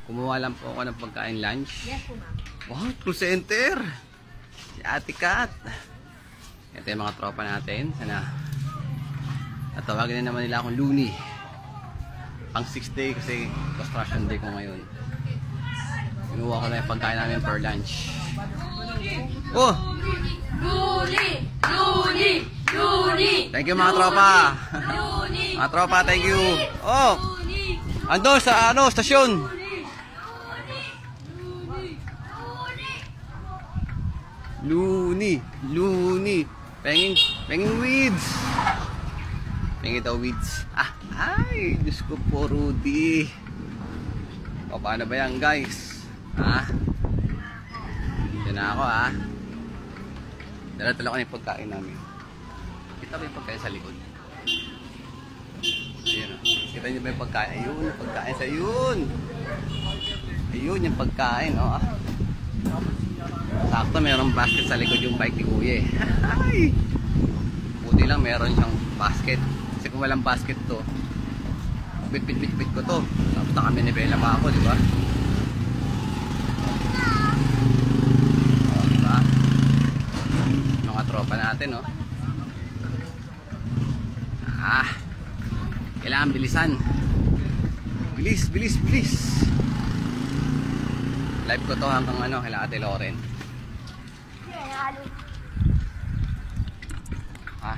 Kumuha lang po ako ng pagkain lunch. Yes po, ma'am. Wow, True Center! Si Ate Kat. Ito yung mga tropa natin. Sana. At tawagin na naman nila akong Looney. Pang 6th day kasi construction day ko ngayon. Kinuha ko na yung pagkain namin per lunch. Oh! Looney! Looney! Looney! Thank you mga tropa! Looney! Mga tropa, thank you! Oh! Ando sa ano, stasyon! Looney! Looney! Penging weeds! Penging daw weeds. Ah! Ay! Diyos ko po, Rudy! O, paano ba yan, guys? Ha? Dito na ako, ha? Dala-dala ko na yung pagkain namin. Kita ba yung pagkain sa likod? Ayun, o. Kita nyo ba yung pagkain? Ayun, yung pagkain sa yun! Ayun, yung pagkain, o. Sakto, mayroong basket sa likod yung bike ni Kuya, eh. Ay! Buti lang, meron siyang basket. Kasi kung walang basket to, bit ko to. Tapos na kami ni Bella pa ako, di ba? O, diba? Mga tropa natin, no? Ah! Kailangan bilisan. Bilis, bilis, bilis! Live ko to hanggang ano, kailangan Ate Loren. Ha?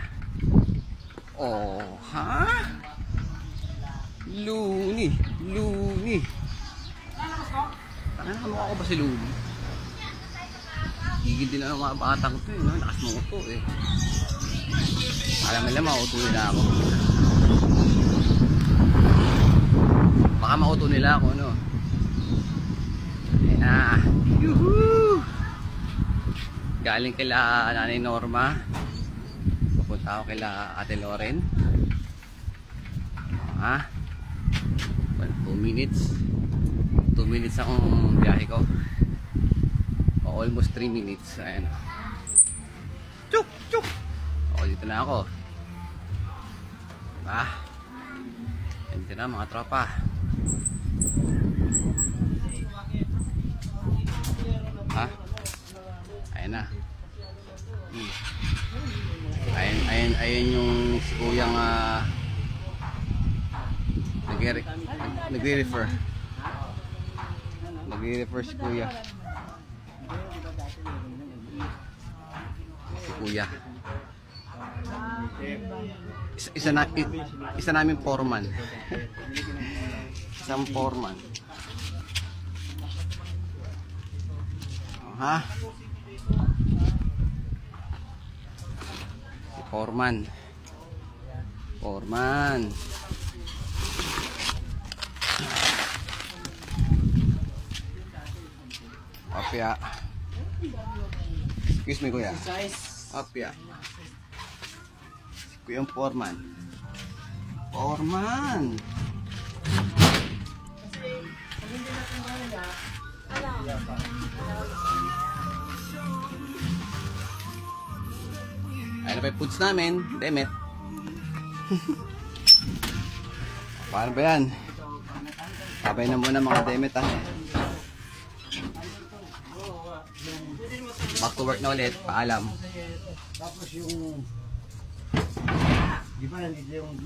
Oh, ha? Looney, Looney. Tanga na kamukha ko ba si Looney? Gigil din na ng mga batang to, eh, no? Lakas mo ko to, eh. Alam nila, mauto nila ako. Baka mauto nila ako, no? Ayan na. Yuhuu! Galing kila Nanay Norma. Pupunta ako kila Ate Loren. Ha? 2 minutes. 2 minutes akong biyahe ko. O, almost 3 minutes. Ayan. Chuk! Chuk! O, dito na ako. Diba? Dito na mga tropa. Ha? Ayan na. Ayan yung si Kuyang nagre-refer. Nagre-refer si Kuya. Si Kuya. Isa namin foreman. Isang foreman. Ha? Si foreman. Foreman. Opya. Excuse me, Kuya. Opya. Si Kuyang foreman. Foreman. Ayun na pa yung foods namin. Demet. Paano ba yan? Sabay na muna mga Demet, ha. Back to work na ulit. Paalam. Tapos yung di ba nandito yung